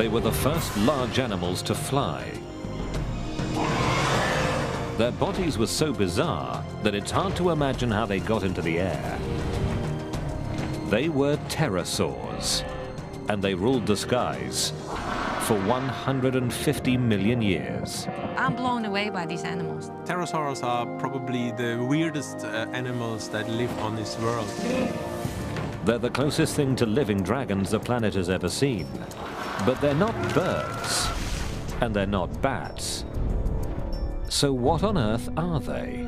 They were the first large animals to fly. Their bodies were so bizarre that it's hard to imagine how they got into the air. They were pterosaurs, and they ruled the skies for 150 million years. I'm blown away by these animals. Pterosaurs are probably the weirdest animals that live on this world. They're the closest thing to living dragons the planet has ever seen. But they're not birds, and they're not bats. So what on earth are they?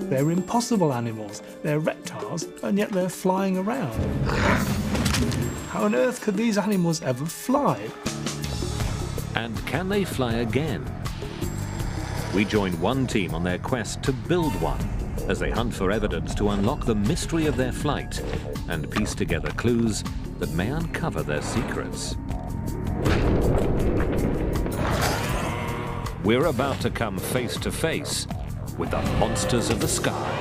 They're impossible animals. They're reptiles, and yet they're flying around. How on earth could these animals ever fly? And can they fly again? We joined one team on their quest to build one, as they hunt for evidence to unlock the mystery of their flight and piece together clues that may uncover their secrets. We're about to come face to face with the monsters of the sky.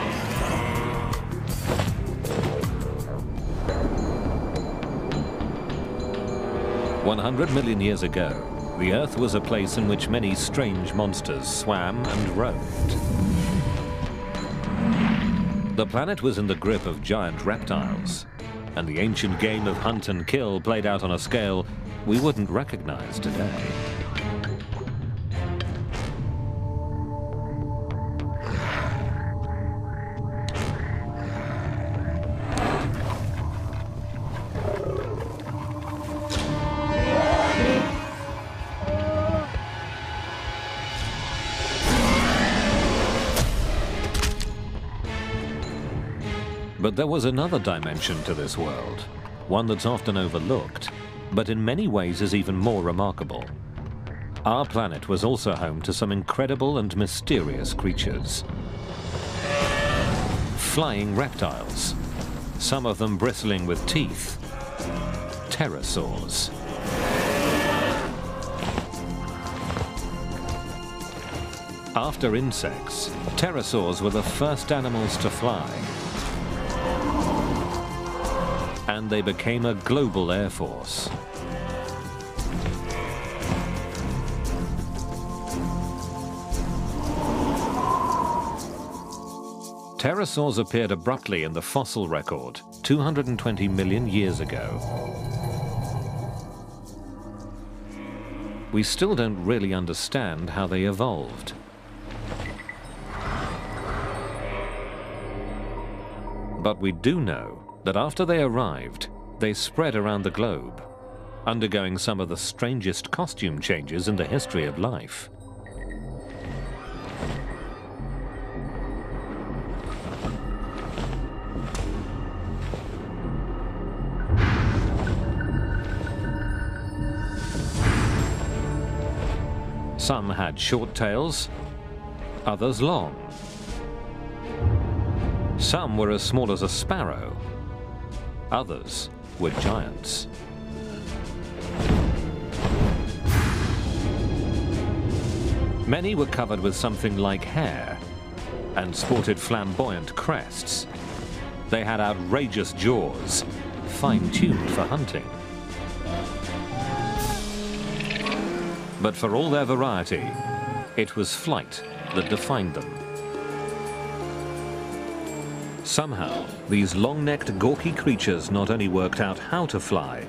"100 million years ago, the Earth was a place in which many strange monsters swam and roamed. The planet was in the grip of giant reptiles, and the ancient game of hunt and kill played out on a scale we wouldn't recognize today. But there was another dimension to this world, one that's often overlooked, but in many ways is even more remarkable. Our planet was also home to some incredible and mysterious creatures. Flying reptiles, some of them bristling with teeth. Pterosaurs. After insects, pterosaurs were the first animals to fly. And they became a global air force. Pterosaurs appeared abruptly in the fossil record 220 million years ago. We still don't really understand how they evolved. But we do know that after they arrived, they spread around the globe, undergoing some of the strangest costume changes in the history of life. Some had short tails, others long. Some were as small as a sparrow. Others were giants. Many were covered with something like hair and sported flamboyant crests. They had outrageous jaws, fine-tuned for hunting. But for all their variety, it was flight that defined them. Somehow, these long-necked, gawky creatures not only worked out how to fly,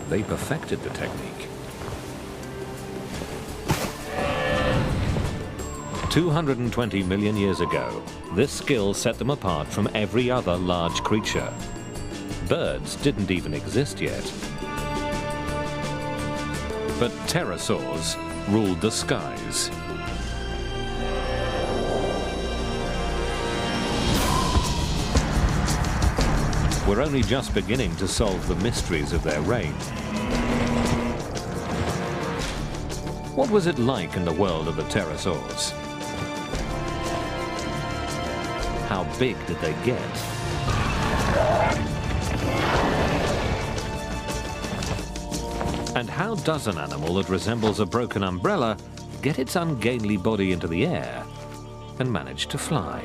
they perfected the technique. 220 million years ago, this skill set them apart from every other large creature. Birds didn't even exist yet. But pterosaurs ruled the skies. We're only just beginning to solve the mysteries of their reign. What was it like in the world of the pterosaurs? How big did they get? And how does an animal that resembles a broken umbrella get its ungainly body into the air and manage to fly?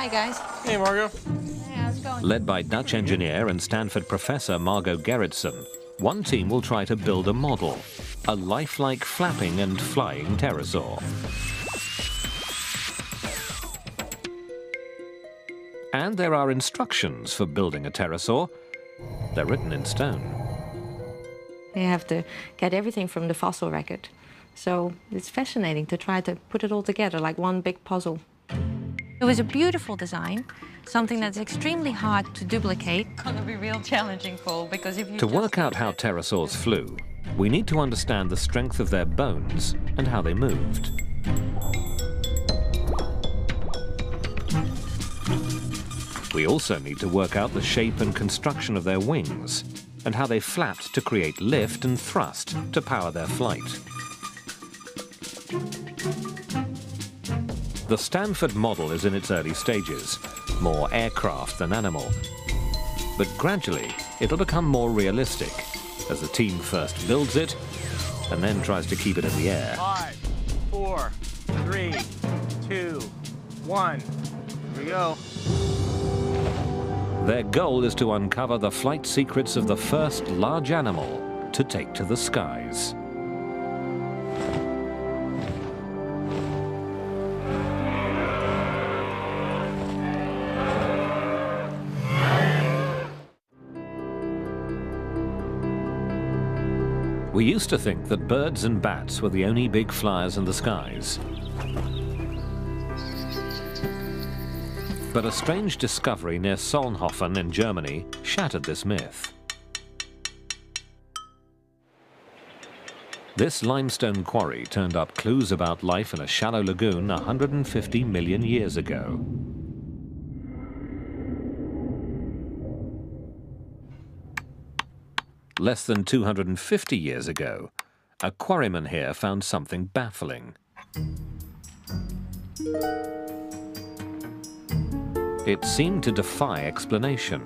Hi, guys. Hey, Margot. Hey, how's it going? Led by Dutch engineer and Stanford professor Margot Gerritsen, one team will try to build a model, a lifelike flapping and flying pterosaur. And there are instructions for building a pterosaur. They're written in stone. You have to get everything from the fossil record. So it's fascinating to try to put it all together like one big puzzle. It was a beautiful design, something that's extremely hard to duplicate. It's going to be real challenging, Paul, because if you To work out how pterosaurs flew, we need to understand the strength of their bones and how they moved. We also need to work out the shape and construction of their wings and how they flapped to create lift and thrust to power their flight. The Stanford model is in its early stages, more aircraft than animal. But gradually, it'll become more realistic as the team first builds it and then tries to keep it in the air. 5, 4, 3, 2, 1. Here we go. Their goal is to uncover the flight secrets of the first large animal to take to the skies. We used to think that birds and bats were the only big flyers in the skies. But a strange discovery near Solnhofen in Germany shattered this myth. This limestone quarry turned up clues about life in a shallow lagoon 150 million years ago. Less than 250 years ago, a quarryman here found something baffling. It seemed to defy explanation.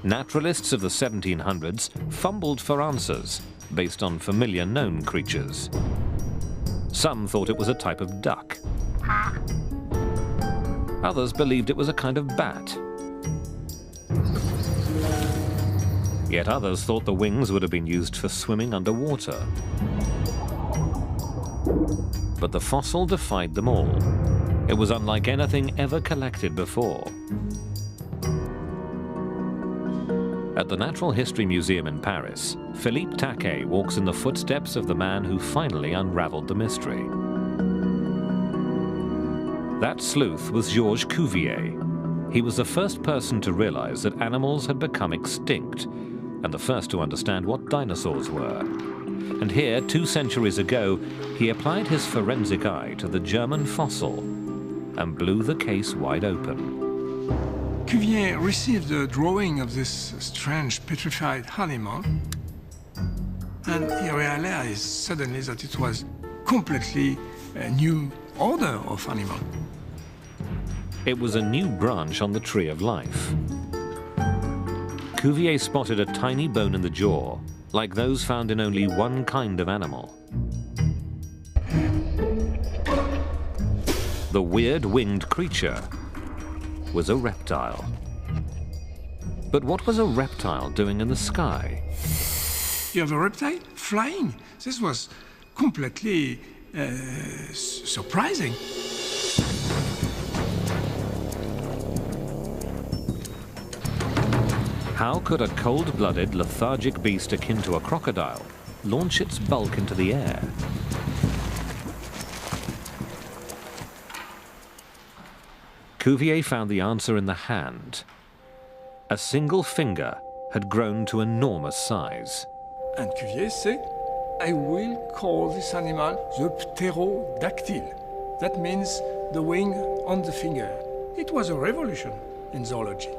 Naturalists of the 1700s fumbled for answers based on familiar known creatures. Some thought it was a type of duck. Others believed it was a kind of bat. Yet others thought the wings would have been used for swimming underwater. But the fossil defied them all. It was unlike anything ever collected before. At the Natural History Museum in Paris, Philippe Taquet walks in the footsteps of the man who finally unraveled the mystery. That sleuth was Georges Cuvier. He was the first person to realize that animals had become extinct, and the first to understand what dinosaurs were. And here, 2 centuries ago, he applied his forensic eye to the German fossil and blew the case wide open. Cuvier received a drawing of this strange petrified animal, and he realized suddenly that it was completely a new order of animal. It was a new branch on the tree of life. Cuvier spotted a tiny bone in the jaw, like those found in only one kind of animal. The weird winged creature was a reptile. But what was a reptile doing in the sky? You have a reptile flying. This was completely surprising. How could a cold-blooded, lethargic beast akin to a crocodile launch its bulk into the air? Cuvier found the answer in the hand. A single finger had grown to enormous size. And Cuvier said, I will call this animal the pterodactyl. That means the wing on the finger. It was a revolution in zoology.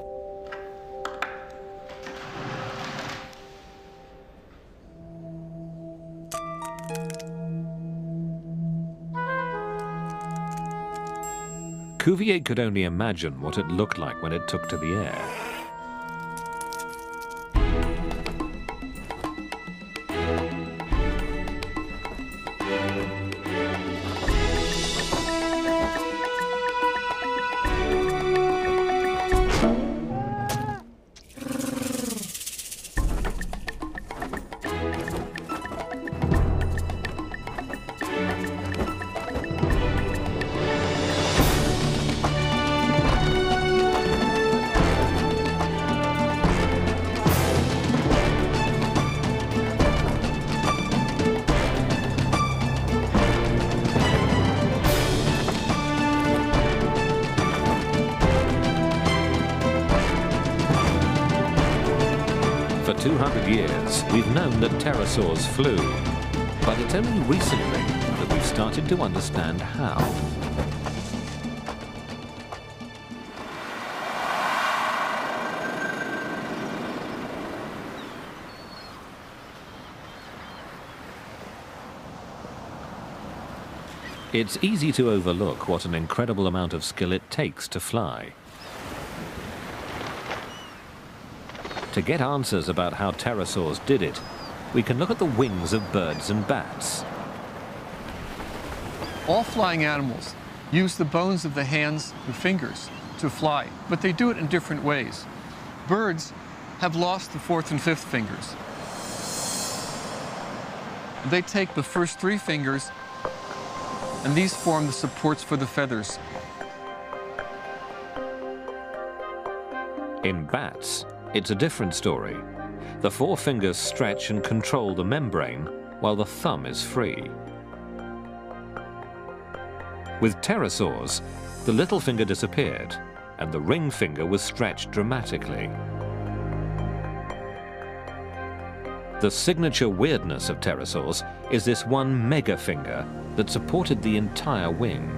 Cuvier could only imagine what it looked like when it took to the air. For 200 years, we've known that pterosaurs flew, but it's only recently that we've started to understand how. It's easy to overlook what an incredible amount of skill it takes to fly. To get answers about how pterosaurs did it, we can look at the wings of birds and bats. All flying animals use the bones of the hands and fingers to fly, but they do it in different ways. Birds have lost the fourth and fifth fingers. They take the first three fingers, and these form the supports for the feathers. In bats, it's a different story. The four fingers stretch and control the membrane, while the thumb is free. With pterosaurs, the little finger disappeared, and the ring finger was stretched dramatically. The signature weirdness of pterosaurs is this one mega finger that supported the entire wing.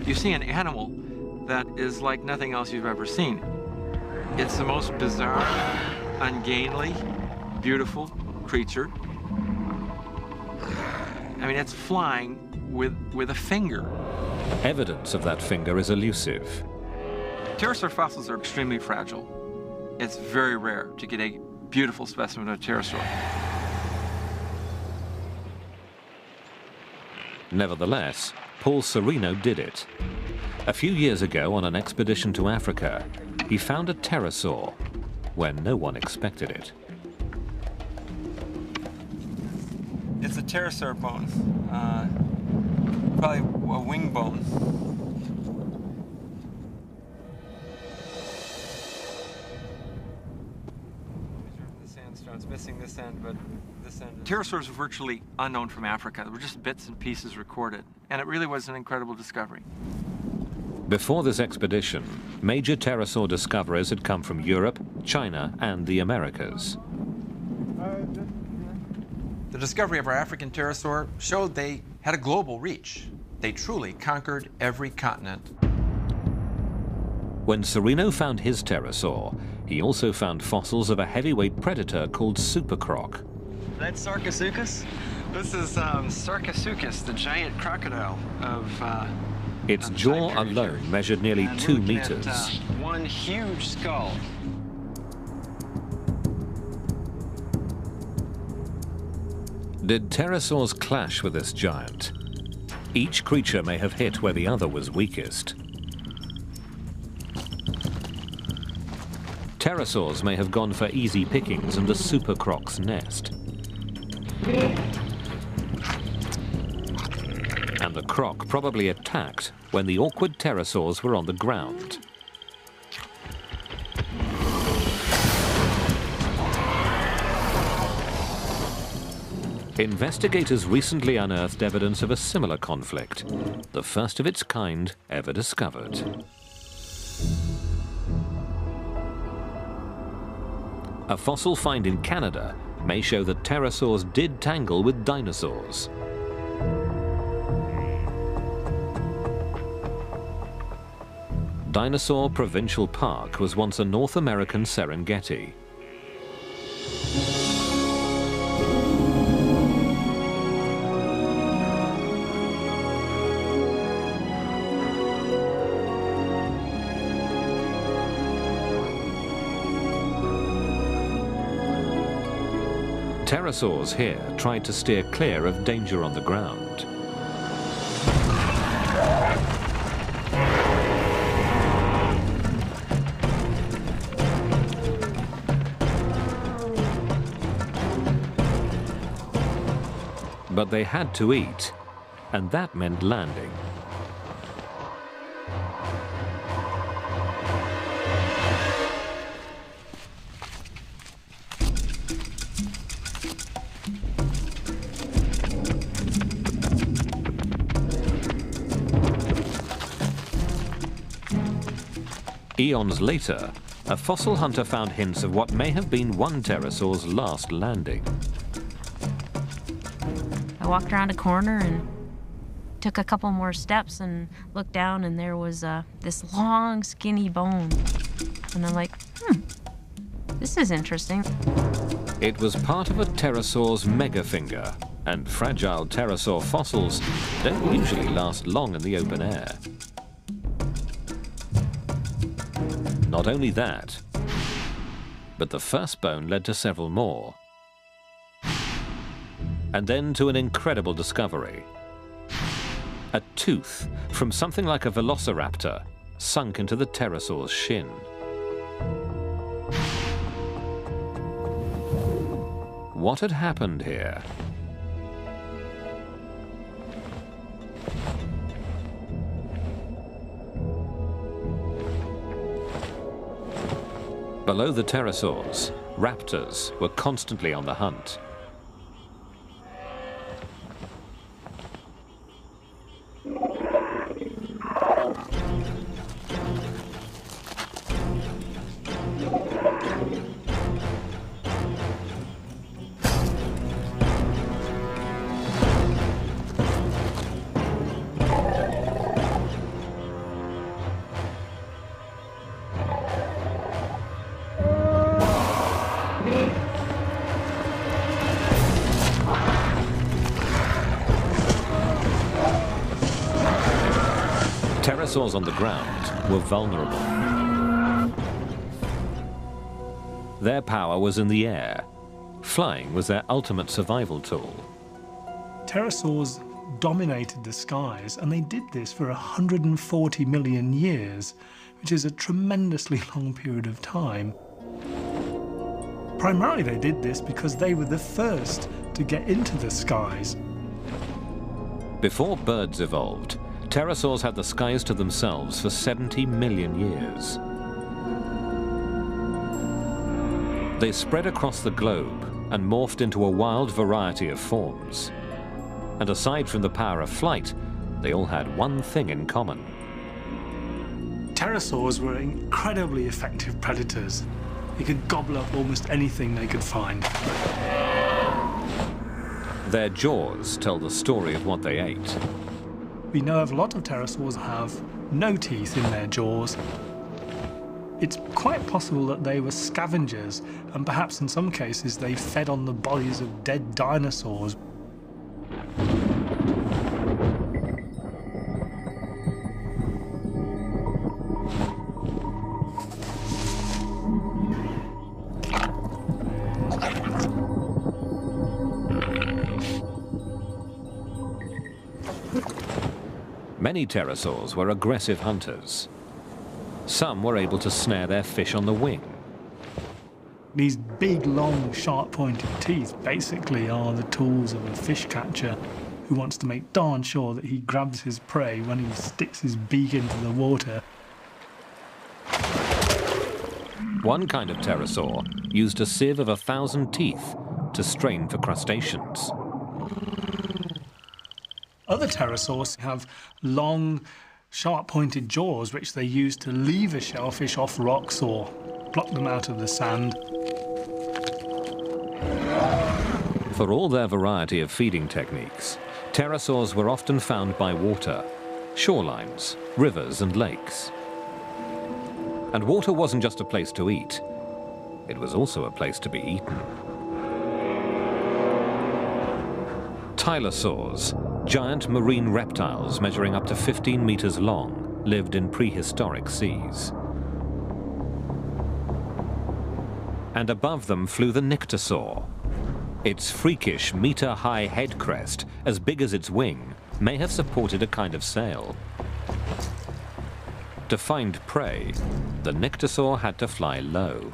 You see an animal that is like nothing else you've ever seen. It's the most bizarre, ungainly, beautiful creature. I mean, it's flying with a finger. Evidence of that finger is elusive. Pterosaur fossils are extremely fragile. It's very rare to get a beautiful specimen of a pterosaur. Nevertheless, Paul Serino did it. A few years ago, on an expedition to Africa, he found a pterosaur where no one expected it. It's a pterosaur bone, probably a wing bone. The sandstone's missing this end, but this end. Pterosaurs are virtually unknown from Africa. There were just bits and pieces recorded, and it really was an incredible discovery. Before this expedition, major pterosaur discoveries had come from Europe, China, and the Americas. The discovery of our African pterosaur showed they had a global reach. They truly conquered every continent. When Serino found his pterosaur, he also found fossils of a heavyweight predator called supercroc. That's Sarcosuchus? This is Sarcosuchus, the giant crocodile of its jaw alone measured nearly 2 meters. One huge skull. Did pterosaurs clash with this giant? Each creature may have hit where the other was weakest. Pterosaurs may have gone for easy pickings and the supercroc's nest. And the croc probably attacked when the awkward pterosaurs were on the ground. Investigators recently unearthed evidence of a similar conflict, the first of its kind ever discovered. A fossil find in Canada may show that pterosaurs did tangle with dinosaurs. Dinosaur Provincial Park was once a North American Serengeti. Pterosaurs here tried to steer clear of danger on the ground. But they had to eat, and that meant landing. Eons later, a fossil hunter found hints of what may have been one pterosaur's last landing. I walked around a corner and took a couple more steps and looked down, and there was this long, skinny bone. And I'm like, this is interesting. It was part of a pterosaur's megafinger, and fragile pterosaur fossils don't usually last long in the open air. Not only that, but the first bone led to several more. And then to an incredible discovery. A tooth from something like a velociraptor sunk into the pterosaur's shin. What had happened here? Below the pterosaurs, raptors were constantly on the hunt. Pterosaurs on the ground were vulnerable. Their power was in the air. Flying was their ultimate survival tool. Pterosaurs dominated the skies, and they did this for 140 million years, which is a tremendously long period of time. Primarily they did this because they were the first to get into the skies. Before birds evolved, pterosaurs had the skies to themselves for 70 million years. They spread across the globe and morphed into a wild variety of forms. And aside from the power of flight, they all had one thing in common. Pterosaurs were incredibly effective predators. They could gobble up almost anything they could find. Their jaws tell the story of what they ate. We know of a lot of pterosaurs have no teeth in their jaws. It's quite possible that they were scavengers, and perhaps in some cases they fed on the bodies of dead dinosaurs. Many pterosaurs were aggressive hunters. Some were able to snare their fish on the wing. These big, long, sharp-pointed teeth basically are the tools of a fish catcher who wants to make darn sure that he grabs his prey when he sticks his beak into the water. One kind of pterosaur used a sieve of 1,000 teeth to strain for crustaceans. Other pterosaurs have long, sharp-pointed jaws which they use to lever shellfish off rocks or block them out of the sand. For all their variety of feeding techniques, pterosaurs were often found by water, shorelines, rivers and lakes. And water wasn't just a place to eat, it was also a place to be eaten. Tylosaurs, giant marine reptiles measuring up to 15 meters long, lived in prehistoric seas. And above them flew the Nyctosaur. Its freakish meter-high head crest, as big as its wing, may have supported a kind of sail. To find prey, the Nyctosaur had to fly low.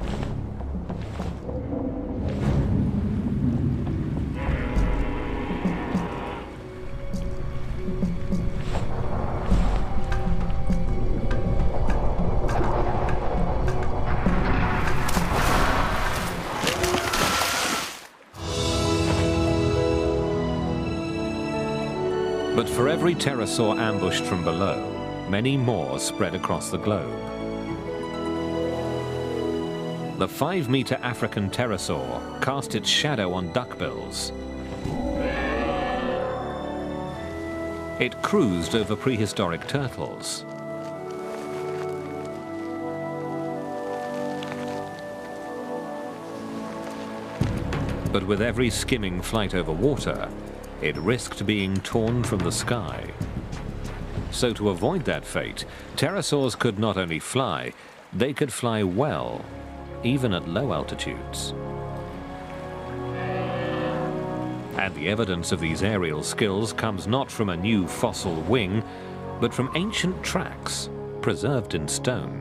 But for every pterosaur ambushed from below, many more spread across the globe. The 5-meter African pterosaur cast its shadow on duckbills. It cruised over prehistoric turtles. But with every skimming flight over water, it risked being torn from the sky. So to avoid that fate, pterosaurs could not only fly, they could fly well, even at low altitudes. And the evidence of these aerial skills comes not from a new fossil wing, but from ancient tracks preserved in stone.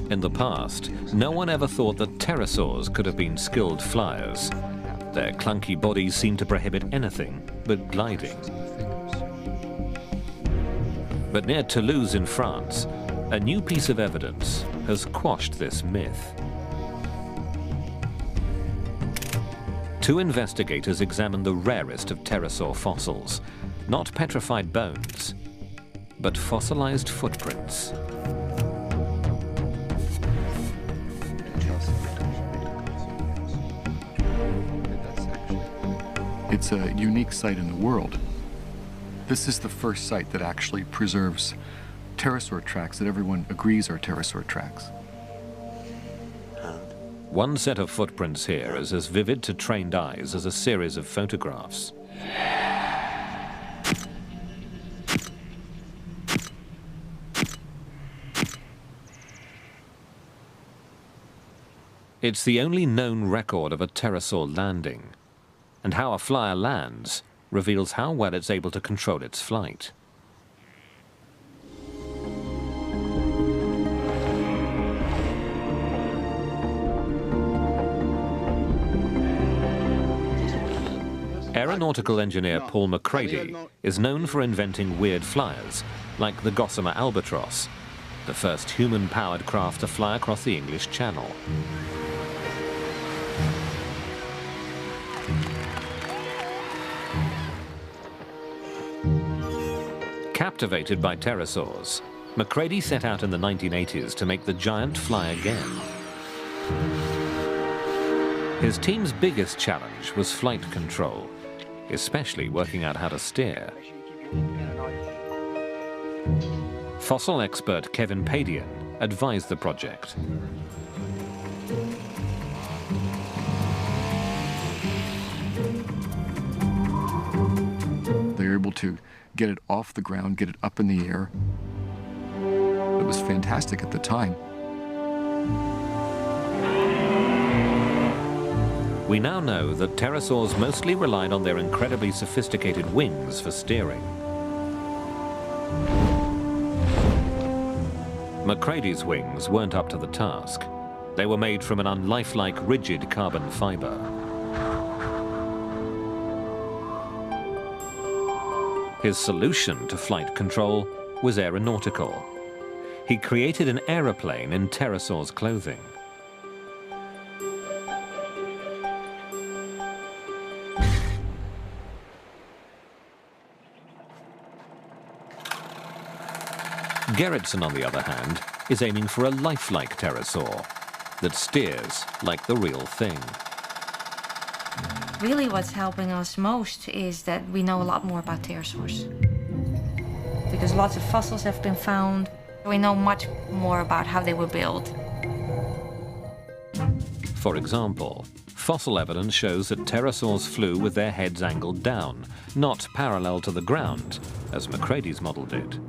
In the past, no one ever thought that pterosaurs could have been skilled flyers. Their clunky bodies seemed to prohibit anything but gliding. But near Toulouse in France, a new piece of evidence has quashed this myth. Two investigators examined the rarest of pterosaur fossils, not petrified bones, but fossilized footprints. It's a unique site in the world. This is the first site that actually preserves pterosaur tracks that everyone agrees are pterosaur tracks. One set of footprints here is as vivid to trained eyes as a series of photographs. It's the only known record of a pterosaur landing, and how a flyer lands reveals how well it's able to control its flight. Aeronautical engineer Paul McCready is known for inventing weird flyers, like the Gossamer Albatross, the first human-powered craft to fly across the English Channel. Captivated by pterosaurs, McCready set out in the 1980s to make the giant fly again. His team's biggest challenge was flight control, especially working out how to steer. Fossil expert Kevin Padian advised the project. They were able to get it off the ground, get it up in the air. It was fantastic at the time. We now know that pterosaurs mostly relied on their incredibly sophisticated wings for steering. McCready's wings weren't up to the task. They were made from an unlifelike, rigid carbon fiber. His solution to flight control was aeronautical. He created an aeroplane in pterosaur's clothing. Gerritsen, on the other hand, is aiming for a lifelike pterosaur that steers like the real thing. Really what's helping us most is that we know a lot more about pterosaurs. Because lots of fossils have been found. We know much more about how they were built. For example, fossil evidence shows that pterosaurs flew with their heads angled down, not parallel to the ground, as McCready's model did.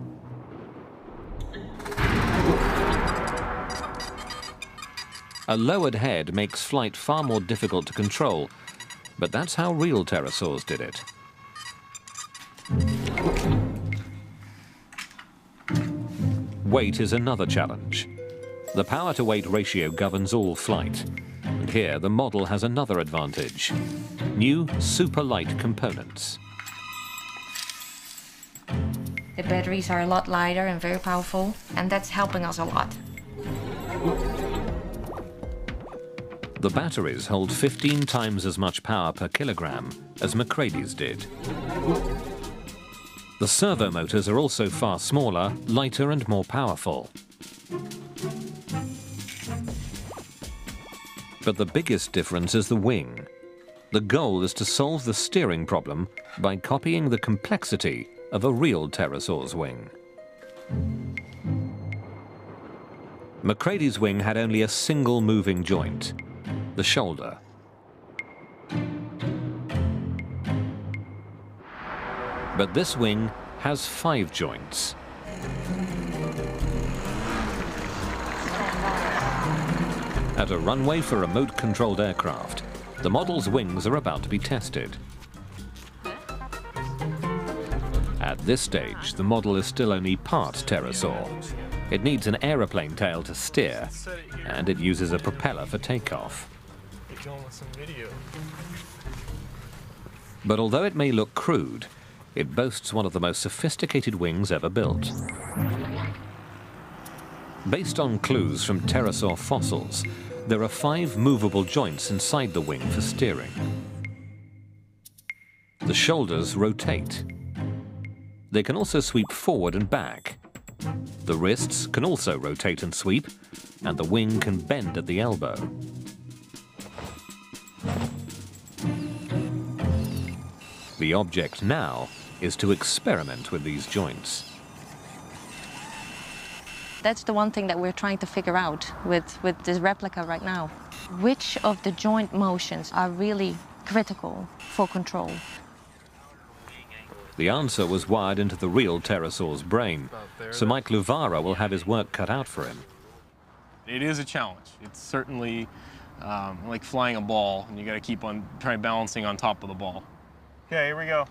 A lowered head makes flight far more difficult to control, but that's how real pterosaurs did it. Weight is another challenge. The power-to-weight ratio governs all flight. And here, the model has another advantage. New super-light components. The batteries are a lot lighter and very powerful, and that's helping us a lot. The batteries hold 15 times as much power per kilogram as Macready's did. The servo motors are also far smaller, lighter and more powerful. But the biggest difference is the wing. The goal is to solve the steering problem by copying the complexity of a real pterosaur's wing. Macready's wing had only a single moving joint, the shoulder. But this wing has 5 joints. At a runway for remote-controlled aircraft, the model's wings are about to be tested. At this stage, the model is still only part pterosaur. It needs an aeroplane tail to steer, and it uses a propeller for takeoff. But although it may look crude, it boasts one of the most sophisticated wings ever built. Based on clues from pterosaur fossils, there are 5 movable joints inside the wing for steering. The shoulders rotate. They can also sweep forward and back. The wrists can also rotate and sweep, and the wing can bend at the elbow. The object now is to experiment with these joints. That's the one thing that we're trying to figure out with this replica right now. Which of the joint motions are really critical for control? The answer was wired into the real pterosaur's brain, so Mike Luvara will have his work cut out for him. It is a challenge. It's certainly like flying a ball, and you got to keep on trying balancing on top of the ball. Okay, here we go.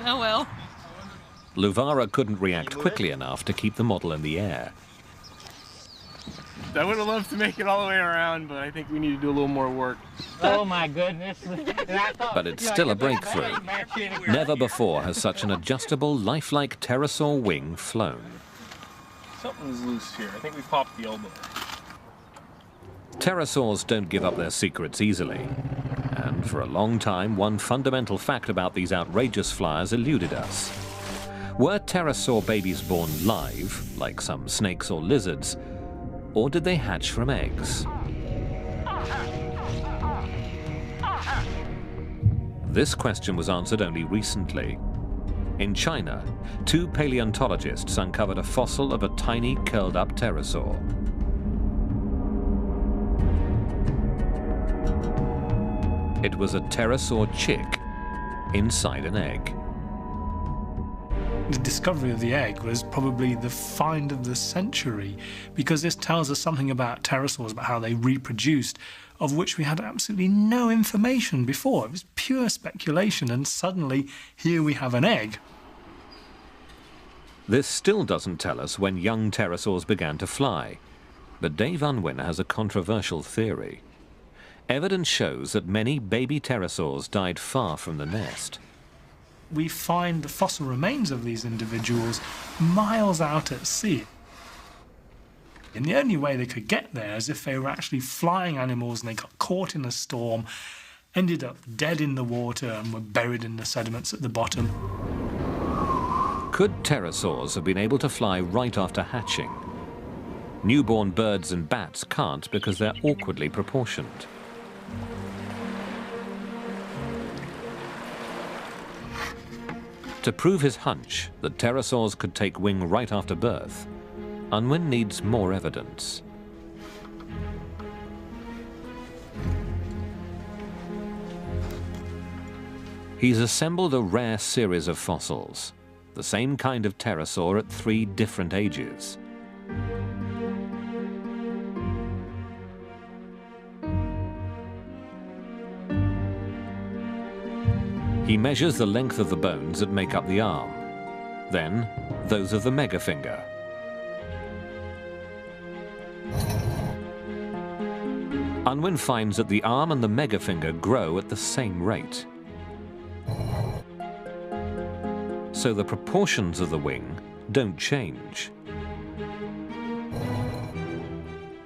Oh well. Luvara couldn't react quickly enough to keep the model in the air. I would have loved to make it all the way around, but I think we need to do a little more work. Oh my goodness. But it's still a breakthrough. Never before has such an adjustable, lifelike pterosaur wing flown. Something's loose here. I think we popped the elbow. Pterosaurs don't give up their secrets easily. And for a long time, one fundamental fact about these outrageous flyers eluded us. Were pterosaur babies born live, like some snakes or lizards, or did they hatch from eggs? This question was answered only recently. In China, 2 paleontologists uncovered a fossil of a tiny curled-up pterosaur. It was a pterosaur chick inside an egg. The discovery of the egg was probably the find of the century, because this tells us something about pterosaurs, about how they reproduced, of which we had absolutely no information before. It was pure speculation, and suddenly here we have an egg. This still doesn't tell us when young pterosaurs began to fly, but Dave Unwin has a controversial theory. Evidence shows that many baby pterosaurs died far from the nest. We find the fossil remains of these individuals miles out at sea. And the only way they could get there is if they were actually flying animals and they got caught in a storm, ended up dead in the water and were buried in the sediments at the bottom. Could pterosaurs have been able to fly right after hatching? Newborn birds and bats can't because they're awkwardly proportioned. to prove his hunch that pterosaurs could take wing right after birth, Unwin needs more evidence. He's assembled a rare series of fossils, the same kind of pterosaur at 3 different ages. He measures the length of the bones that make up the arm, then those of the megafinger. Unwin finds that the arm and the megafinger grow at the same rate. So the proportions of the wing don't change.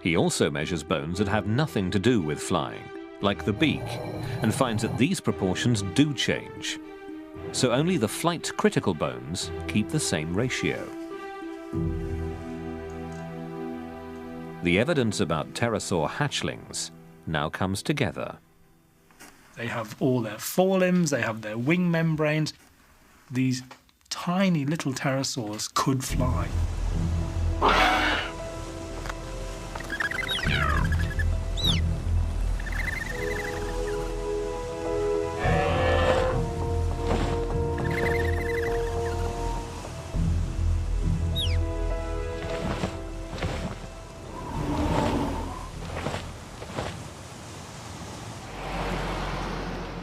He also measures bones that have nothing to do with flying, like the beak, and finds that these proportions do change. So only the flight-critical bones keep the same ratio. The evidence about pterosaur hatchlings now comes together. They have all their forelimbs, they have their wing membranes. These tiny little pterosaurs could fly.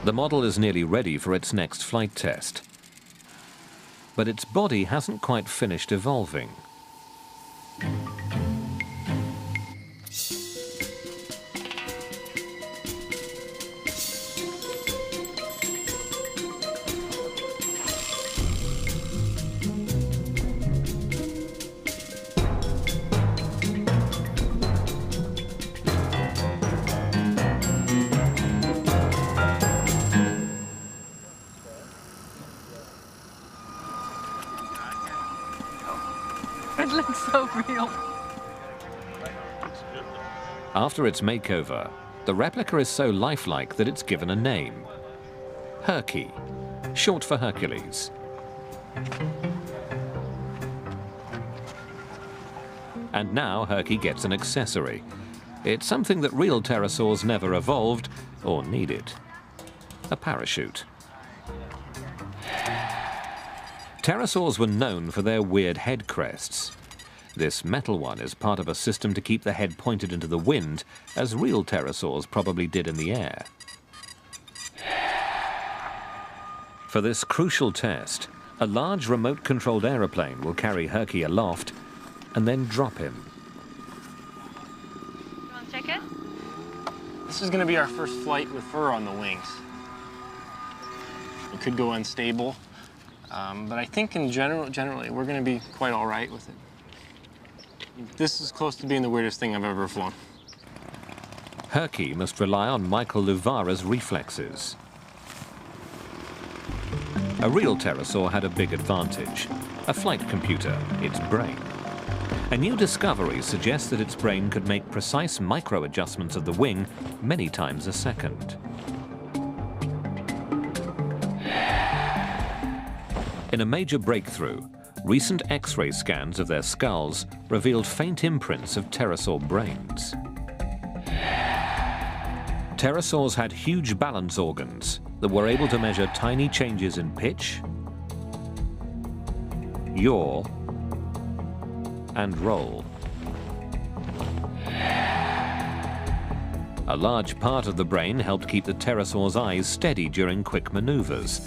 The model is nearly ready for its next flight test. But its body hasn't quite finished evolving. It looks so real. After its makeover, the replica is so lifelike that it's given a name. Herky, short for Hercules. And now Herky gets an accessory. It's something that real pterosaurs never evolved or needed. A parachute. Pterosaurs were known for their weird head crests. This metal one is part of a system to keep the head pointed into the wind, as real pterosaurs probably did in the air. For this crucial test, a large remote-controlled aeroplane will carry Herky aloft and then drop him. You want to check it? This is going to be our first flight with fur on the wings. It could go unstable, but I think in generally, we're going to be quite all right with it. This is close to being the weirdest thing I've ever flown. Herky must rely on Michael Luvara's reflexes. A real pterosaur had a big advantage, a flight computer, its brain. A new discovery suggests that its brain could make precise micro-adjustments of the wing many times a second. In a major breakthrough, recent X-ray scans of their skulls revealed faint imprints of pterosaur brains. Pterosaurs had huge balance organs that were able to measure tiny changes in pitch, yaw, and roll. A large part of the brain helped keep the pterosaur's eyes steady during quick maneuvers,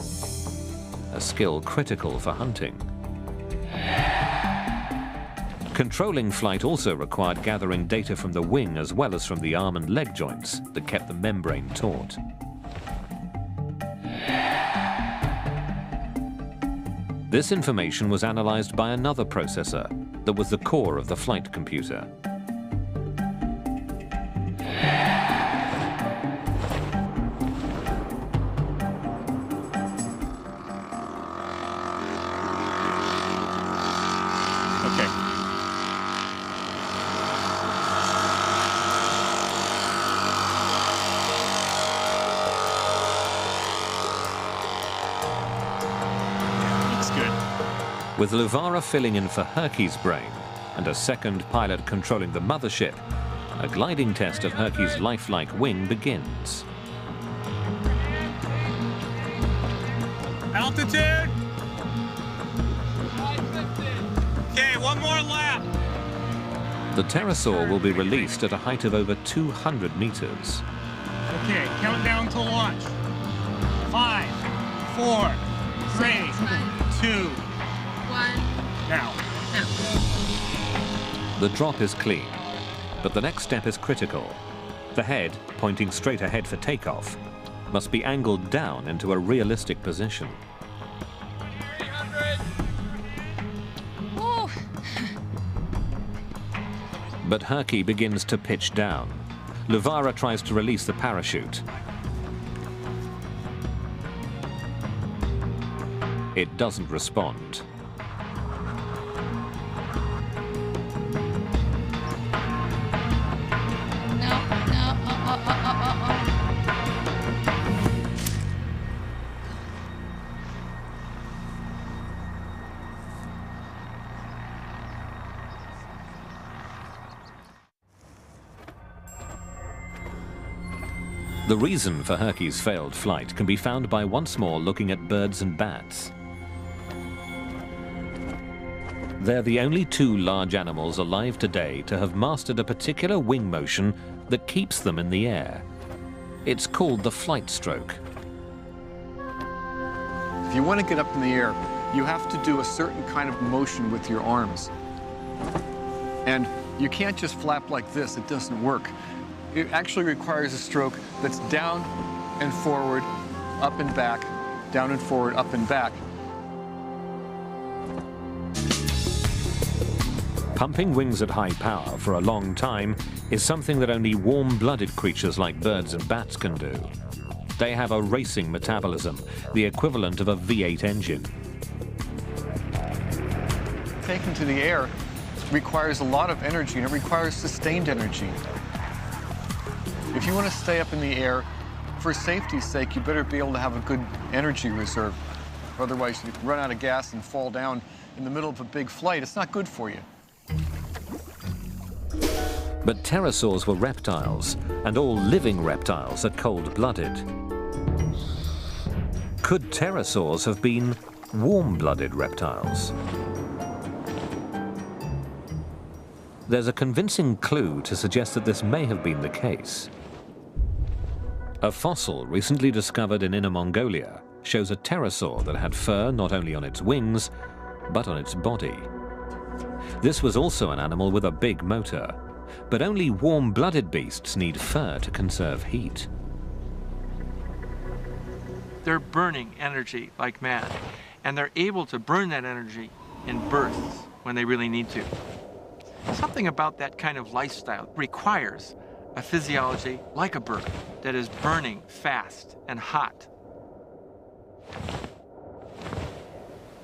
a skill critical for hunting. Controlling flight also required gathering data from the wing as well as from the arm and leg joints that kept the membrane taut. This information was analyzed by another processor that was the core of the flight computer. With Luvara filling in for Herky's brain and a second pilot controlling the mothership, a gliding test of Herky's lifelike wing begins. Altitude. Okay, one more lap. The Pterosaur will be released at a height of over 200 meters. Okay, countdown to launch. 5, 4, 3, 2, 1. Now. The drop is clean, but the next step is critical. The head, pointing straight ahead for takeoff, must be angled down into a realistic position. 300. But Herky begins to pitch down. Luvara tries to release the parachute. It doesn't respond. The reason for Herky's failed flight can be found by once more looking at birds and bats. They're the only two large animals alive today to have mastered a particular wing motion that keeps them in the air. It's called the flight stroke. If you want to get up in the air, you have to do a certain kind of motion with your arms. And you can't just flap like this, it doesn't work. It actually requires a stroke that's down and forward, up and back, down and forward, up and back. Pumping wings at high power for a long time is something that only warm-blooded creatures like birds and bats can do. They have a racing metabolism, the equivalent of a V8 engine. Taken to the air requires a lot of energy, and it requires sustained energy. If you want to stay up in the air, for safety's sake, you better be able to have a good energy reserve. Otherwise, you run out of gas and fall down in the middle of a big flight. It's not good for you. But pterosaurs were reptiles, and all living reptiles are cold-blooded. Could pterosaurs have been warm-blooded reptiles? There's a convincing clue to suggest that this may have been the case. A fossil recently discovered in Inner Mongolia shows a pterosaur that had fur not only on its wings, but on its body. This was also an animal with a big motor, but only warm-blooded beasts need fur to conserve heat. They're burning energy like mad, and they're able to burn that energy in bursts when they really need to. Something about that kind of lifestyle requires a physiology like a bird that is burning fast and hot.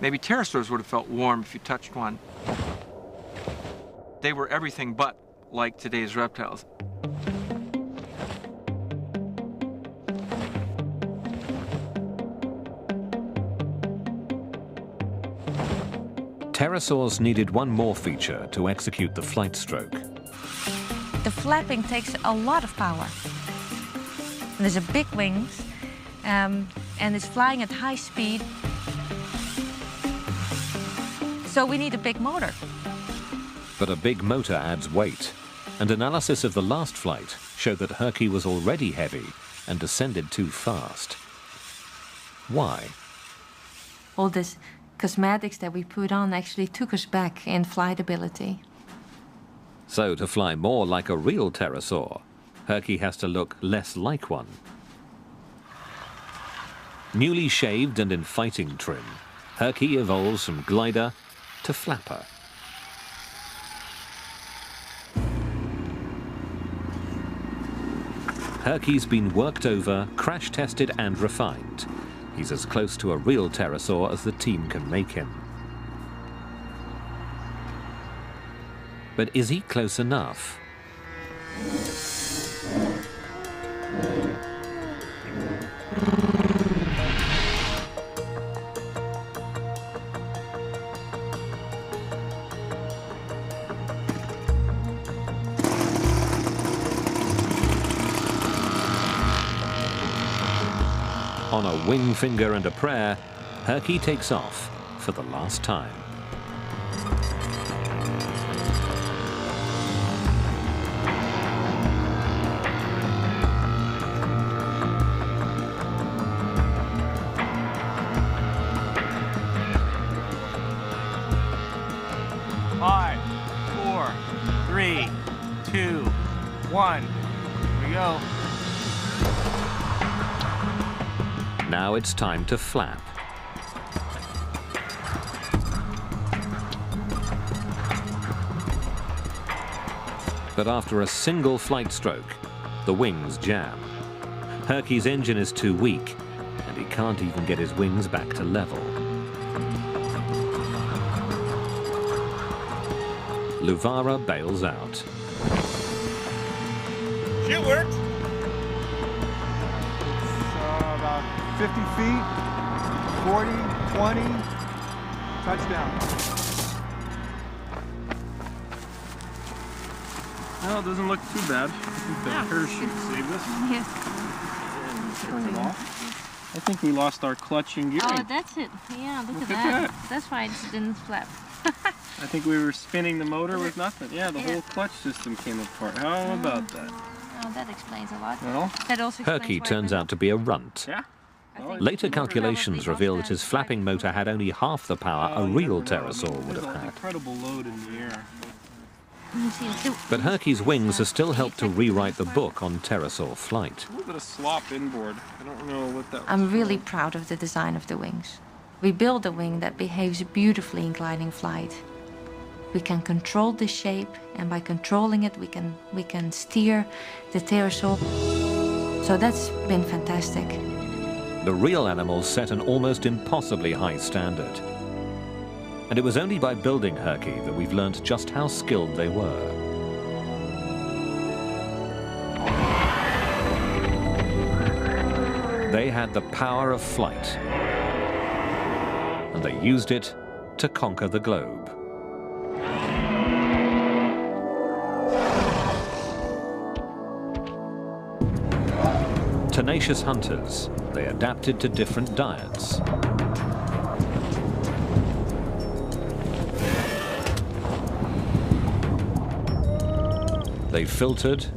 Maybe pterosaurs would have felt warm if you touched one. They were everything but like today's reptiles. Pterosaurs needed one more feature to execute the flight stroke. The flapping takes a lot of power. There's a big wings, and it's flying at high speed. So we need a big motor. But a big motor adds weight, and analysis of the last flight showed that Herky was already heavy and descended too fast. Why? All this cosmetics that we put on actually took us back in flight ability. So to fly more like a real pterosaur, Herky has to look less like one. Newly shaved and in fighting trim, Herky evolves from glider to flapper. Herky's been worked over, crash-tested and refined. He's as close to a real pterosaur as the team can make him. But is he close enough? On a wing finger and a prayer, Herky takes off for the last time. Five, 4, 3, 2, 1. Here we go. Now it's time to flap. But after a single flight stroke, the wings jam. Herky's engine is too weak, and he can't even get his wings back to level. Luvara bails out. It worked. About 50 feet, 40, 20, touchdown. Well, it doesn't look too bad. I think the parachute saved us. Yeah. I think we lost our clutch and gearing. Oh, that's it. Yeah, look at that. That's why it didn't flap. I think we were spinning the motor with nothing. Yeah, the whole clutch system came apart. How about that? Oh, that explains a lot. Well, that also Herky turns out to be a runt. Yeah. Later calculations reveal that his flapping motor had only half the power a real pterosaur would have There's an had. incredible load in the air. But Herky's wings have still helped to rewrite the book on pterosaur flight. A little bit of slop inboard. I don't know what that was. I'm really proud of the design of the wings. We built a wing that behaves beautifully in gliding flight. We can control the shape, and by controlling it, we can steer the pterosaur. So that's been fantastic. The real animals set an almost impossibly high standard. And it was only by building Herky that we've learnt just how skilled they were. They had the power of flight, and they used it to conquer the globe. Tenacious hunters, they adapted to different diets. They filtered,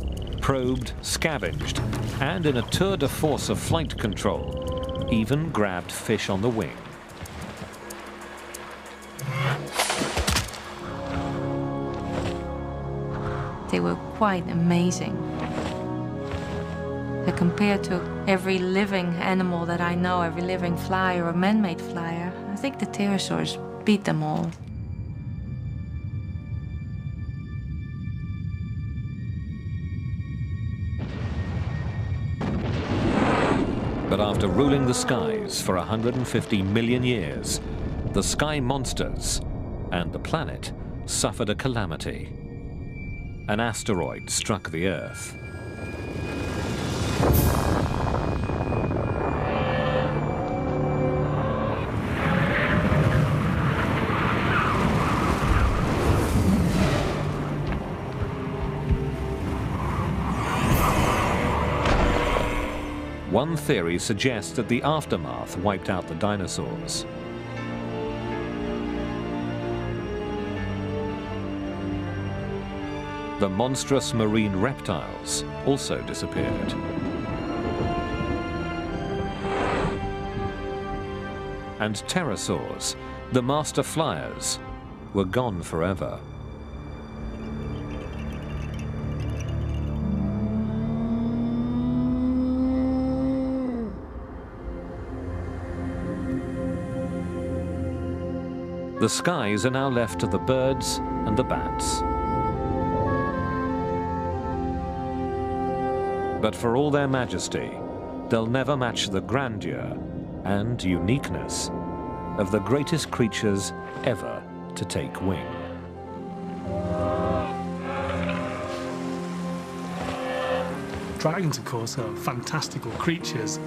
probed, scavenged, and in a tour de force of flight control, even grabbed fish on the wing. They were quite amazing. Compared to every living animal that I know, every living flyer or man-made flyer, I think the pterosaurs beat them all. But after ruling the skies for 150 million years, the sky monsters and the planet suffered a calamity. An asteroid struck the Earth. One theory suggests that the aftermath wiped out the dinosaurs. The monstrous marine reptiles also disappeared. And pterosaurs, the master flyers, were gone forever. The skies are now left to the birds and the bats. But for all their majesty, they'll never match the grandeur and uniqueness of the greatest creatures ever to take wing. Dragons, of course, are fantastical creatures.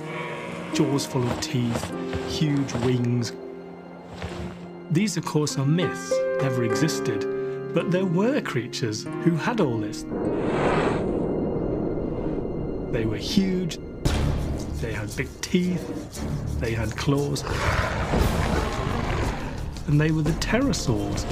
Jaws full of teeth, huge wings. These, of course, are myths, never existed, but there were creatures who had all this. They were huge, They had big teeth, they had claws, and they were the pterosaurs.